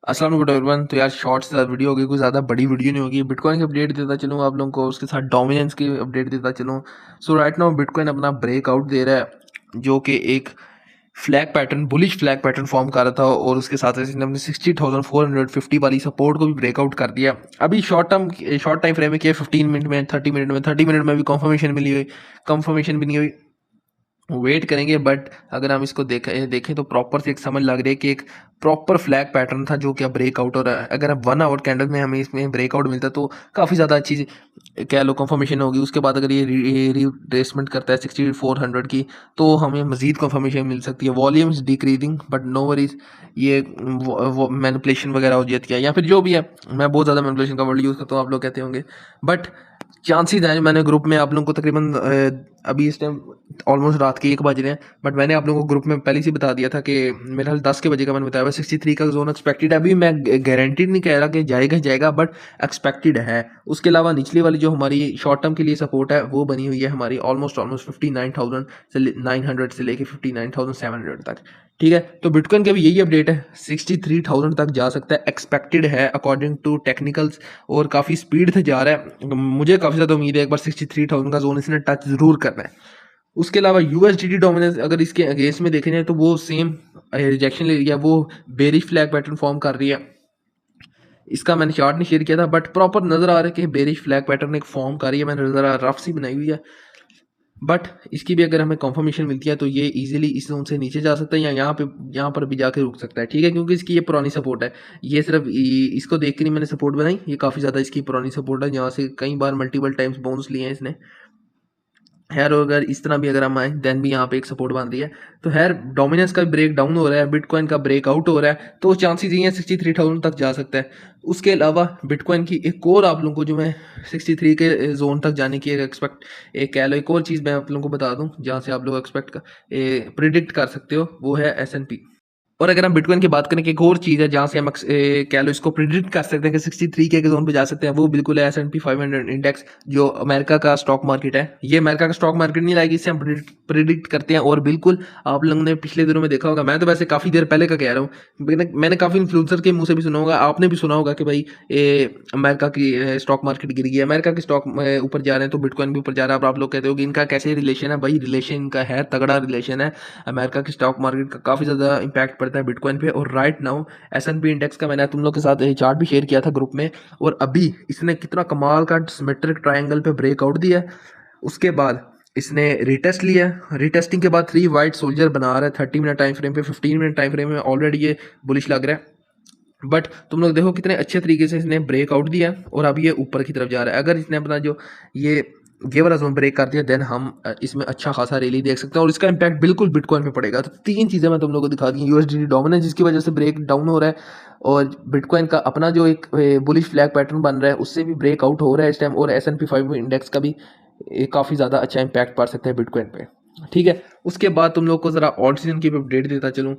अस्सलाम वालेकुम एवरीवन। तो यार शॉर्ट से वीडियो होगी, कोई ज़्यादा बड़ी वीडियो नहीं होगी। बिटकॉइन की अपडेट देता चलूँ आप लोगों को, उसके साथ डोमिनेंस की अपडेट देता चलूँ। सो राइट नाउ बिटकॉइन अपना ब्रेकआउट दे रहा है, जो कि एक flag pattern, bullish flag pattern form कर रहा था, और उसके साथ इसने अपने 60,450 वाली सपोर्ट को भी ब्रेकआउट कर दिया। अभी शॉर्ट टाइम फ्रेम में किया, 15 मिनट में, 30 मिनट में, 30 मिनट में भी कंफर्मेशन मिली हुई, कंफर्मेशन भी नहीं हुई, वेट करेंगे। बट अगर हम इसको देखें तो प्रॉपर से एक समझ लग रही है कि एक प्रॉपर फ्लैग पैटर्न था जो कि अब ब्रेकआउट हो रहा है। अगर अब 1 आवर कैंडल में हमें इसमें ब्रेकआउट मिलता है तो काफ़ी ज़्यादा अच्छी कह लो कंफर्मेशन होगी। उसके बाद अगर ये रिट्रेसमेंट करता है 6400 की, तो हमें मजीद कंफर्मेशन मिल सकती है। Volumes decreasing, but no worries, ये वो मैनिपुलेशन वगैरह हो जाती है, या फिर जो भी है। मैं बहुत ज़्यादा मैनिपुलेशन का वर्ड यूज़ करता हूँ, आप लोग कहते होंगे, बट चांसेस हैं। मैंने ग्रुप में आप लोगों को तकरीबन अभी इस टाइम ऑलमोस्ट रात के 1 बज रहे हैं, बट मैंने आप लोगों को ग्रुप में पहले से बता दिया था कि मेरे ख्याल 10 के बजे का मैंने बताया हुआ 63 का जोन एक्सपेक्टेड है। अभी मैं गारंटीड नहीं कह रहा कि जाएगा जाएगा, बट एक्सपेक्टेड है। उसके अलावा निचली वाली जो हमारी शॉर्ट टर्म के लिए सपोर्ट है वो बनी हुई है हमारी ऑलमोस्ट 59,000 से 900 से लेके 59,700 तक। ठीक है, तो बिटकॉइन का भी यही अपडेट है, 63,000 तक जा सकता है, एक्सपेक्टेड है अकॉर्डिंग टू टेक्निकल्स, और काफ़ी स्पीड से जा रहा है। मुझे काफ़ी ज़्यादा उम्मीद है एक बार 63,000 का जोन इसने टच ज़रूर करना है। उसके अलावा यूएसडीटी डोमिनेंस अगर इसके अगेंस्ट में देखे जाए तो वो सेम रिजेक्शन ले रही है, वो बेरिश फ्लैग पैटर्न फॉर्म कर रही है। इसका मैंने चार्ट नहीं शेयर किया था, बट प्रॉपर नजर आ रहा है कि बेरिश फ्लैग पैटर्न एक फॉर्म कर रही है। मैंने ज़रा रफ सी बनाई हुई है, बट इसकी भी अगर हमें कंफर्मेशन मिलती है तो ये इजीली इस जोन से नीचे जा सकता है, या यहाँ पर भी जाके रुक सकता है। ठीक है, क्योंकि इसकी ये पुरानी सपोर्ट है। ये सिर्फ इसको देख के नहीं मैंने सपोर्ट बनाई, ये काफ़ी ज़्यादा इसकी पुरानी सपोर्ट है, जहाँ से कई बार मल्टीपल टाइम्स बोनस लिए हैं इसने। खैर, और अगर इस तरह भी अगर हम आए देन भी यहाँ पे एक सपोर्ट बन रही है। तो खैर, डोमिनेंस का ब्रेक डाउन हो रहा है, बिटकॉइन का ब्रेकआउट हो रहा है, तो चांसेस ये हैं 63,000 तक जा सकता है। उसके अलावा बिटकॉइन की एक और आप लोगों को जो मैं 63 के जोन तक जाने की एक कह लो एक और चीज़ मैं आप लोगों को बता दूं, जहाँ से आप लोग प्रिडिक्ट कर सकते हो, वो है S&P। और अगर हम बिटकॉइन की बात करें कि एक और चीज़ है जहाँ से हम कह लो इसको प्रिडिक्ट कर सकते हैं कि 63 के जोन पे जा सकते हैं, वो बिल्कुल है S&P 500 इंडेक्स, जो अमेरिका का स्टॉक मार्केट है। ये अमेरिका का स्टॉक मार्केट नहीं लाएगी, इससे हम प्रिडिक्ट करते हैं। और बिल्कुल आप लोगों ने पिछले दिनों में देखा होगा, मैं तो वैसे काफ़ी देर पहले का कह रहा हूँ, मैंने काफ़ी इन्फ्लुएंसर के मुंह से भी सुना होगा, आपने भी सुना होगा कि भाई अमेरिका की स्टॉक मार्केट गिर गई है, अमेरिका के स्टॉक ऊपर जा रहे हैं तो बिटकॉइन भी ऊपर जा रहा है। अब आप लोग कहते हो कि इनका कैसे रिलेशन है? भाई रिलेशन इनका है, तगड़ा रिलेशन है। अमेरिका के स्टॉक मार्केट का काफ़ी ज़्यादा इंपैक्ट पड़ता है बिटकॉइन पे। और राइट नाउ S&P इंडेक्स का मैंने तुम लोग के साथ चार्ट भी शेयर किया था ग्रुप में, और अभी इसने कितना कमाल का सिमेट्रिक ट्रायंगल पे ब्रेकआउट दिया है। उसके बाद इसने रिटेस्ट लिया, रिटेस्टिंग के बाद 3 वाइट सोल्जर बना रहा है 30 मिनट टाइम फ्रेम पे, 15 मिनट टाइम फ्रेम में ऑलरेडी ये बुलिश लग रहा है। बट तुम लोग देखो कितने अच्छे तरीके से इसने ब्रेकआउट दिया, और अब ये ऊपर की तरफ जा रहा है। अगर इसने अपना जो ये ये वाला जोन ब्रेक कर दिया, देन हम इसमें अच्छा खासा रैली देख सकते हैं, और इसका इंपैक्ट बिल्कुल बिटकॉइन पे पड़ेगा। तो 3 चीज़ें मैं तुम लोगों को दिखा दी, यूएसडीटी डोमिनेंस जिसकी वजह से ब्रेक डाउन हो रहा है, और बिटकॉइन का अपना जो एक बुलिश फ्लैग पैटर्न बन रहा है उससे भी ब्रेकआउट हो रहा है इस टाइम, और S&P 500 इंडेक्स का भी काफ़ी ज़्यादा अच्छा इंपैक्ट पड़ सकता है बिटकॉइन पे। ठीक है, उसके बाद तुम लोग को ज़रा ऑल्ट सीजन की अपडेट देता चलूँ।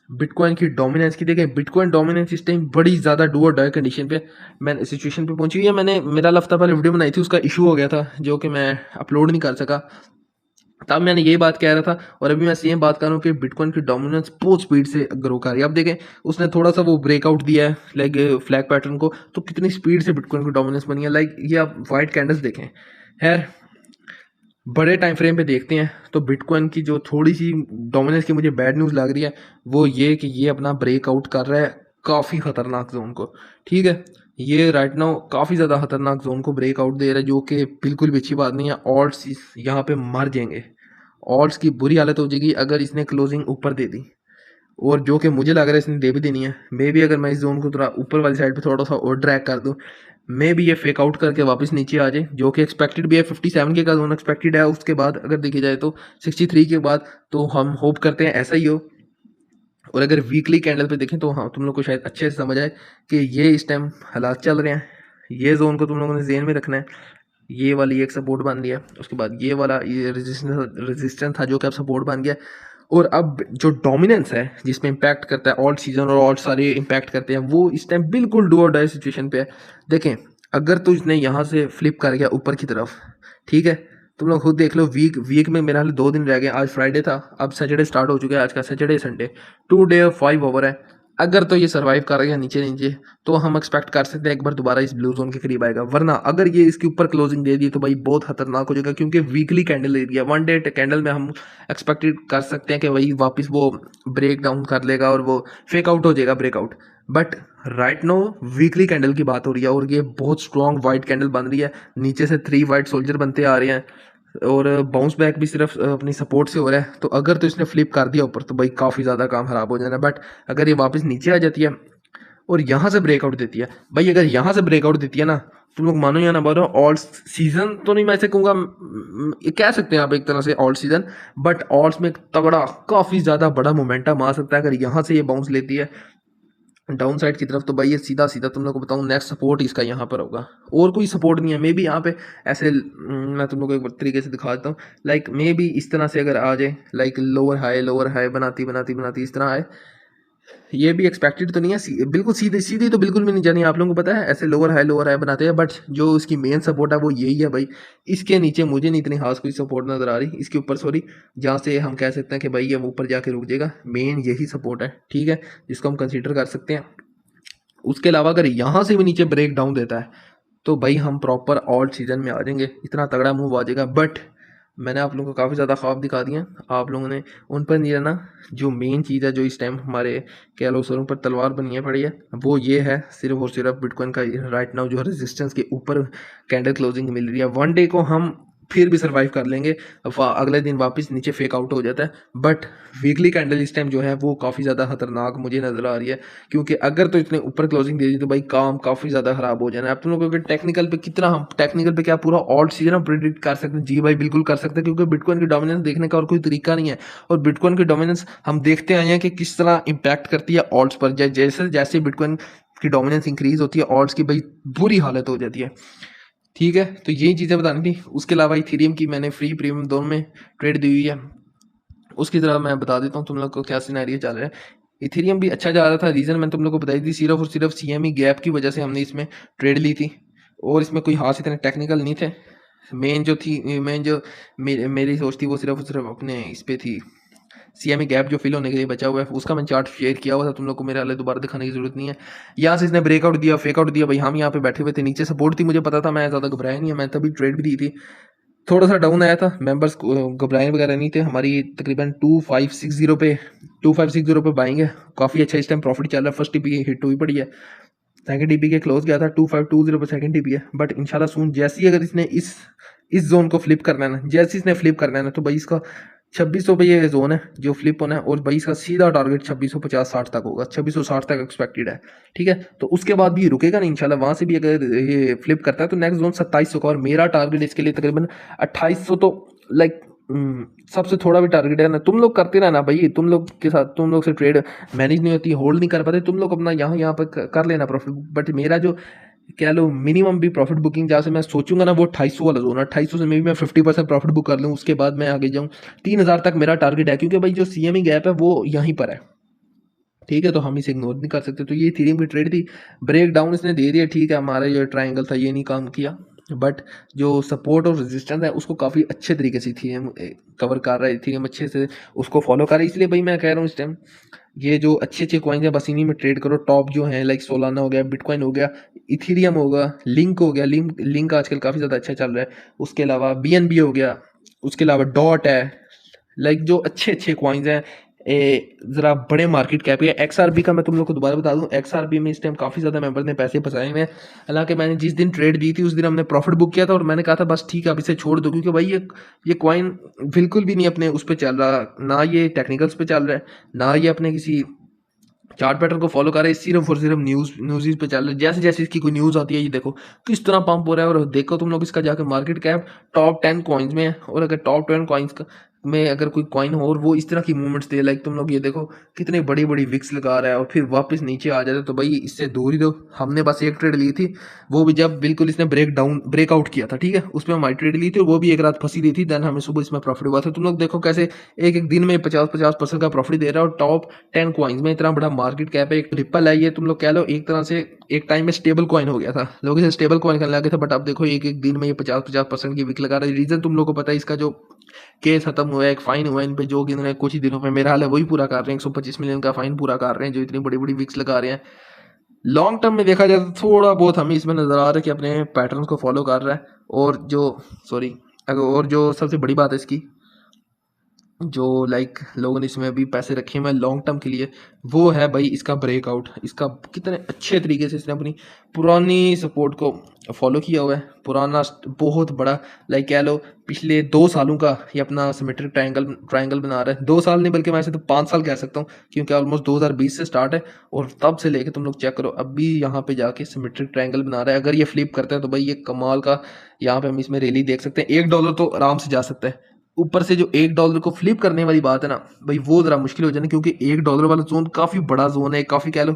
बिटकॉइन की डोमिनेंस की देखें, बिटकॉइन डोमिनेंस इस टाइम बड़ी ज़्यादा डू और डाई कंडीशन पे मैं सिचुएशन पे पहुंची हुई है। मैंने मेरा हफ्ता पहले वीडियो बनाई थी, उसका इशू हो गया था जो कि मैं अपलोड नहीं कर सका, तब मैंने यही बात कह रहा था। और अभी मैं सेम बात कर रहा हूँ कि बिटकॉइन की डोमिनेंस बहुत स्पीड से ग्रो कर रही है। अब देखें, उसने थोड़ा सा वो ब्रेकआउट दिया है लाइक फ्लैग पैटर्न को, तो कितनी स्पीड से बिटकॉइन की डोमिनेंस बनी है। लाइक ये आप वाइट कैंडल्स देखें। खैर, बड़े टाइम फ्रेम पे देखते हैं तो बिटकॉइन की जो थोड़ी सी डोमिनेंस की मुझे बैड न्यूज़ लग रही है, वो ये कि ये अपना ब्रेकआउट कर रहा है काफ़ी ख़तरनाक जोन को। ठीक है, ये राइट नाउ काफ़ी ज़्यादा खतरनाक जोन को ब्रेकआउट दे रहा है, जो कि बिल्कुल भी अच्छी बात नहीं है। ऑल्ट्स यहाँ पे मर जाएंगे, ऑल्ट्स की बुरी हालत हो जाएगी अगर इसने क्लोजिंग ऊपर दे दी, और जो कि मुझे लग रहा है इसने दे भी देनी है। मे बी अगर मैं इस जोन को थोड़ा ऊपर वाली साइड पे थोड़ा सा और ड्रैग कर दूं, मे बी ये फेक आउट करके वापस नीचे आ जाए, जो कि एक्सपेक्टेड भी है। 57 के का जोन एक्सपेक्टेड है। उसके बाद अगर देखी जाए तो 63 के बाद, तो हम होप करते हैं ऐसा ही हो। और अगर वीकली कैंडल पे देखें तो हाँ, तुम लोग को शायद अच्छे से समझ आए कि ये इस टाइम हालात चल रहे हैं। ये जोन को तुम लोगों ने जेन में रखना है। ये वाली एक सपोर्ट बन रही है, उसके बाद ये वाला ये रेजिस्टेंस था जो कि अब सपोर्ट बन गया। और अब जो डोमिनेंस है जिसमें इम्पैक्ट करता है ऑल्ट सीजन और ऑल्ट सारे इम्पैक्ट करते हैं, वो इस टाइम बिल्कुल डू और डाई सिचुएशन पे है। देखें, अगर तो इसने यहाँ से फ्लिप कर गया ऊपर की तरफ, ठीक है, तुम लोग खुद देख लो। वीक में मेरा हाल 2 दिन रह गए, आज फ्राइडे था, अब सैटरडे स्टार्ट हो चुका है, आज का सैटरडे संडे 2 डे 5 ओवर है। अगर तो ये सर्वाइव कर रहा है नीचे नीचे, तो हम एक्सपेक्ट कर सकते हैं एक बार दोबारा इस ब्लू जोन के करीब आएगा। वरना अगर ये इसके ऊपर क्लोजिंग दे दी तो भाई बहुत खतरनाक हो जाएगा, क्योंकि वीकली कैंडल दे दिया। वन डे कैंडल में हम एक्सपेक्टेड कर सकते हैं कि वही वापस वो ब्रेक डाउन कर लेगा और वो फेक आउट हो जाएगा, breakout. But right now weekly candle की बात हो रही है और ये बहुत स्ट्रॉन्ग वाइट कैंडल बन रही है, नीचे से 3 वाइट सोल्जर बनते आ रहे हैं और बाउंस बैक भी सिर्फ अपनी सपोर्ट से हो रहा है। तो अगर तो इसने फ्लिप कर दिया ऊपर तो भाई काफ़ी ज़्यादा काम खराब हो जाना है। बट अगर ये वापस नीचे आ जाती है और यहाँ से ब्रेकआउट देती है, भाई अगर यहाँ से ब्रेकआउट देती है ना, तुम लोग मानो या ना मानो, ऑल सीजन तो नहीं मैं ऐसे कहूँगा, ये कह सकते हैं आप एक तरह से ऑल सीजन, बट ऑल्स में तगड़ा काफ़ी ज़्यादा बड़ा मोमेंटम आ सकता है अगर यहाँ से ये बाउंस लेती है डाउन साइड की तरफ। तो भाई ये सीधा सीधा तुम लोग को बताऊं, नेक्स्ट सपोर्ट इसका यहाँ पर होगा और कोई सपोर्ट नहीं है। मे बी यहाँ पे ऐसे मैं तुम लोग को एक तरीके से दिखा देता हूँ, लाइक मे बी इस तरह से अगर आ जाए, लाइक लोअर हाई बनाती बनाती बनाती इस तरह आए। ये भी एक्सपेक्टेड तो नहीं है, बिल्कुल सीधी सीधी तो बिल्कुल भी नहीं जानी, आप लोगों को पता है ऐसे लोअर हाई बनाते हैं। बट जो उसकी मेन सपोर्ट है वो यही है भाई। इसके नीचे मुझे नहीं इतनी खास कोई सपोर्ट नज़र आ रही, इसके ऊपर सॉरी, जहाँ से हम कह सकते हैं कि भाई ये ऊपर जाके रुक जाएगा, मेन यही सपोर्ट है, ठीक है, जिसको हम कंसिडर कर सकते हैं। उसके अलावा अगर यहाँ से भी नीचे ब्रेक डाउन देता है तो भाई हम प्रॉपर ऑल्ट सीजन में आ जाएंगे, इतना तगड़ा मूव आ जाएगा। बट मैंने आप लोगों को काफ़ी ज़्यादा ख्वाब दिखा दिए हैं, आप लोगों ने उन पर नहीं रहना। जो मेन चीज़ है जो इस टाइम हमारे कह लो सरों पर तलवार बनी है पड़ी है, वो ये है सिर्फ और सिर्फ बिटकॉइन का राइट नाउ जो रेजिस्टेंस के ऊपर कैंडल क्लोजिंग मिल रही है। वन डे को हम फिर भी सर्वाइव कर लेंगे, अगले दिन वापस नीचे फेक आउट हो जाता है। बट वीकली कैंडल इस टाइम जो है वो काफ़ी ज़्यादा खतरनाक मुझे नज़र आ रही है, क्योंकि अगर तो इतने ऊपर क्लोजिंग दे दी तो भाई काम काफ़ी ज़्यादा ख़राब हो जाना है। अब तुम लोगों के टेक्निकल पे कितना, हम टेक्निकल पे क्या पूरा ऑल्ट सीजन हम प्रिडिक्ट कर सकते हैं? जी भाई बिल्कुल कर सकते हैं, क्योंकि बिटकॉइन की डोमिनेंस देखने का और कोई तरीका नहीं है। और बिटकॉइन की डोमिनेंस हम देखते आए हैं कि किस तरह इंपैक्ट करती है ऑल्ट्स पर। जैसे जैसे बिटकॉइन की डोमिनेंस इंक्रीज होती है ऑल्ट्स की भाई बुरी हालत हो जाती है, ठीक है। तो यही चीज़ें बतानी थी। उसके अलावा इथेरियम की मैंने फ्री प्रीमियम दोनों में ट्रेड दी हुई है, उसकी तरह मैं बता देता हूँ तुम लोग को क्या सिनेरियो चल रहा है। इथेरियम भी अच्छा जा रहा था, रीज़न मैंने तुम लोग को बताई थी, सिर्फ और सिर्फ CME गैप की वजह से हमने इसमें ट्रेड ली थी और इसमें कोई खास इतने टेक्निकल नहीं थे। मेन जो थी, मेन जो मेरी सोच थी वो सिर्फ और सिर्फ अपने इस पे थी, CME गैप जो फिल होने के लिए बचा हुआ है उसका मैंने चार्ट शेयर किया हुआ था तुम लोग को, मेरे हाल दोबारा दिखाने की जरूरत नहीं है। यहाँ से इसने ब्रेकआउट दिया, फेक आउट दिया, भाई हम यहाँ पे बैठे हुए थे, नीचे सपोर्ट थी, मुझे पता था, मैं ज़्यादा घबराया नहीं है, मैं तभी ट्रेड भी दी थी। थोड़ा सा डाउन आया था, मेंबर्स घबराए वगैरह नहीं थे, हमारी तकरीबन 2560 पे बाइंग है, काफ़ी अच्छा इस टाइम प्रॉफिट चल रहा है। फर्स्ट टीपी हिट हुई पड़ी है, सेकंड टीपी के क्लोज गया था 2520 पे, सेकंड टीपी है। बट इंशाल्लाह सून जैसे ही अगर इसने इस जोन को फ्लिप करना है ना, जैसे इसने फ्लिप करना है ना, तो भाई इसका 2600 पे ये जोन है जो फ्लिप होना है, और भाई इसका सीधा टारगेट 2650-60 तक होगा, 2660 तक एक्सपेक्टेड है, ठीक है। तो उसके बाद भी रुकेगा नहीं इंशाल्लाह, वहां से भी अगर ये फ्लिप करता है तो नेक्स्ट जोन 2700 का, और मेरा टारगेट इसके लिए तकरीबन 2800, तो लाइक सबसे थोड़ा भी टारगेट है ना। तुम लोग करते रहना भाई, तुम लोग के साथ, तुम लोग से ट्रेड मैनेज नहीं होती, होल्ड नहीं कर पाते, तुम लोग अपना यहाँ पर कर लेना प्रॉफिट। बट मेरा जो कह लो मिनिमम भी प्रॉफिट बुकिंग जहाँ से मैं सोचूंगा ना, वो 2800 वाला जोन है। 2800 से मे भी मैं 50% प्रॉफिट बुक कर लूँ, उसके बाद मैं आगे जाऊँ 3000 तक मेरा टारगेट है, क्योंकि भाई जो CME गैप है वो यहीं पर है, ठीक है। तो हम इसे इग्नोर नहीं कर सकते। तो ये इथेरियम की ट्रेड थी, ब्रेक डाउन इसने दे दिया, ठीक है, हमारा जो ट्राइंगल था ये नहीं काम किया, बट जो सपोर्ट और रेजिस्टेंस है उसको काफ़ी अच्छे तरीके से इथेरियम कवर कर रहा है, इथेरियम अच्छे से उसको फॉलो कर रहा है। इसलिए भाई मैं कह रहा हूँ इस टाइम ये जो अच्छे अच्छे कॉइन है बस इन्हीं में ट्रेड करो। टॉप जो है लाइक सोलाना हो गया, बिटकॉइन हो गया, इथेरियम होगा, लिंक हो गया, लिंक आजकल काफ़ी ज़्यादा अच्छा चल रहा है। उसके अलावा BNB हो गया, उसके अलावा डॉट है, लाइक जो अच्छे अच्छे कॉइन्स हैं ज़रा बड़े मार्केट कैप है। XRP का मैं तुम लोग को दोबारा बता दूं, XRP में इस टाइम काफ़ी ज़्यादा मेंबर ने पैसे फंसाए हुए हैं। हालांकि मैंने जिस दिन ट्रेड दी थी उस दिन हमने प्रॉफिट बुक किया था और मैंने कहा था बस ठीक है अब इसे छोड़ दो, क्योंकि भाई ये कॉइन बिल्कुल भी नहीं अपने उस पर चल रहा, ना ये टेक्निकल्स पे चल रहा है, ना ये अपने किसी चार्ट पैटर्न को फॉलो कर रहे हैं, सिर्फ और सिर्फ न्यूज़ पे चल रहे हैं। जैसे जैसे इसकी कोई न्यूज़ आती है ये देखो किस तरह पंप हो रहा है, और देखो तुम लोग इसका जाकर मार्केट कैप टॉप 10 कॉइन्स में है, और अगर टॉप 10 कॉइन्स में अगर कोई कॉइन हो और वो इस तरह की मूवमेंट्स दे, लाइक तुम लोग ये देखो कितने बड़ी बड़ी विक्स लगा रहा है और फिर वापस नीचे आ जाता है, तो भाई इससे दूर ही दो। हमने बस एक ट्रेड ली थी, वो भी जब बिल्कुल इसने ब्रेकआउट किया था, ठीक है, उसमें हमारी ट्रेड ली थी और वो भी एक रात फंसी रही थी, देन हमें सुबह इसमें प्रॉफिट हुआ था। तुम लोग देखो कैसे एक एक दिन में 50-50% का प्रॉफिट दे रहा है, और टॉप 10 कॉइन्स में इतना बड़ा मार्केट कैप है, एक ट्रिपल है ये, तुम लोग कह लो एक तरह से एक टाइम में स्टेबल कॉइन हो गया था, लोग इसे स्टेबल कॉइन करने लगे थे, बट अब देखो एक एक दिन में ये 50-50% की विक लगा रहा है। रीजन तुम लोग को पता है, इसका जो केस खत्म हुआ है, एक फाइन हुआ है इन पे, जो कि इन्होंने कुछ ही दिनों में मेरा हाल है वही पूरा कर रहे हैं, 125 मिलियन का फाइन पूरा कर रहे हैं, जो इतनी बड़ी बड़ी विक्स लगा रहे हैं। लॉन्ग टर्म में देखा जाए तो थोड़ा बहुत हमें इसमें नजर आ रहा है कि अपने पैटर्न को फॉलो कर रहा है। और जो सॉरी और जो सबसे बड़ी बात है इसकी, जो लाइक लोगों ने इसमें अभी पैसे रखे हुए हैं लॉन्ग टर्म के लिए, वो है भाई इसका ब्रेकआउट। इसका कितने अच्छे तरीके से इसने अपनी पुरानी सपोर्ट को फॉलो किया हुआ है, पुराना बहुत बड़ा लाइक कह लो पिछले 2 सालों का ये अपना सिमेट्रिक ट्रायंगल बना रहा है। 2 साल नहीं बल्कि मैं ऐसे तो 5 साल कह सकता हूँ, क्योंकि ऑलमोस्ट 2020 से स्टार्ट है और तब से लेके तुम लोग चेक करो अभी यहाँ पे जाके सिमेट्रिक ट्रायंगल बना रहा है। अगर ये फ्लिप करता है तो भाई ये कमाल का, यहाँ पे हम इसमें रैली देख सकते हैं। $1 तो आराम से जा सकता है, ऊपर से जो $1 को फ्लिप करने वाली बात है ना भाई, वो जरा मुश्किल हो जाना, क्योंकि $1 वाला जोन काफी बड़ा जोन है, काफी कह लो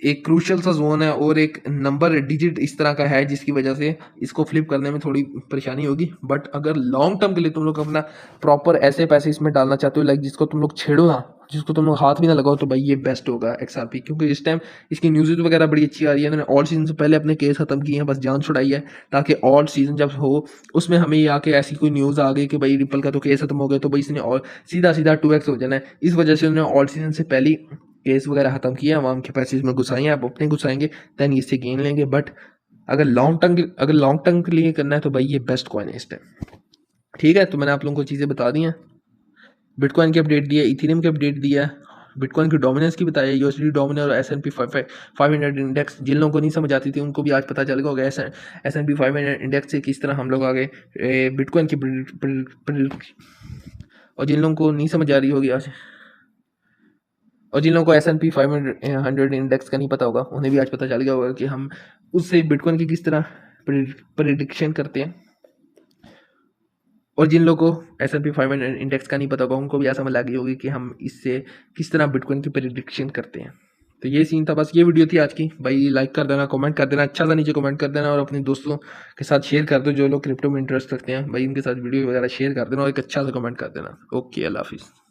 एक क्रूशियल सा जोन है, और एक नंबर डिजिट इस तरह का है जिसकी वजह से इसको फ्लिप करने में थोड़ी परेशानी होगी। बट अगर लॉन्ग टर्म के लिए तुम लोग अपना प्रॉपर ऐसे पैसे इसमें डालना चाहते हो लाइक जिसको तुम लोग छेड़ो ना, जिसको तुम लोग हाथ भी ना लगाओ, तो भाई ये बेस्ट होगा XRP, क्योंकि इस टाइम इसकी न्यूज़ वगैरह बड़ी अच्छी आ रही है। इन्होंने ऑल सीजन से पहले अपने केस खत्म किए हैं, बस जान छुड़ाई है, ताकि ऑल सीजन जब हो उसमें हमें ये आके ऐसी कोई न्यूज़ आ गई कि भाई रिपल का तो केस खत्म हो गया, तो भाई इसने और सीधा सीधा 2x हो जाना है। इस वजह से उन्होंने ऑल सीजन से पहले केस वगैरह खत्म किया, आवाम के पैसे इसमें घुसाएंगे, आप अपने घुसाएंगे, देन इससे गेन लेंगे। बट अगर लॉन्ग टर्म के लिए करना है तो भाई ये बेस्ट कॉइन है इस टाइम। ठीक है, तो मैंने आप लोगों को चीज़ें बता दी हैं, बिटकॉइन की अपडेट दी है, इथेरियम की अपडेट दी है, बिटकॉइन की डोमिनेंस की बताया, यूएसडी डोमिनेंस और S&P 500 इंडेक्स। जिन लोगों को नहीं समझ आती थी उनको भी आज पता चल गया होगा S&P 500 इंडेक्स से किस तरह हम लोग आगे बिटकॉइन की और जिन लोगों को नहीं समझ आ रही होगी आज, और जिन लोगों को S&P 500 इंडेक्स का नहीं पता होगा उन्हें भी आज पता चल गया होगा कि हम उससे बिटकॉइन की किस तरह प्रिडिक्शन करते हैं। और जिन लोगों को S&P 500 इंडेक्स का नहीं पता होगा उनको भी ऐसा समझ लगी होगी कि हम इससे किस तरह बिटकॉइन की प्रिडिक्शन करते हैं। तो ये सीन था, बस ये वीडियो थी आज की। भाई लाइक कर देना, कमेंट कर देना, अच्छा सा नीचे कमेंट कर देना, और अपने दोस्तों के साथ शेयर कर दो जो लोग क्रिप्टो में इंटरेस्ट रखते हैं, भाई उनके साथ वीडियो वगैरह शेयर कर देना और एक अच्छा सा कमेंट कर देना। ओके, अल्लाह हाफिज़।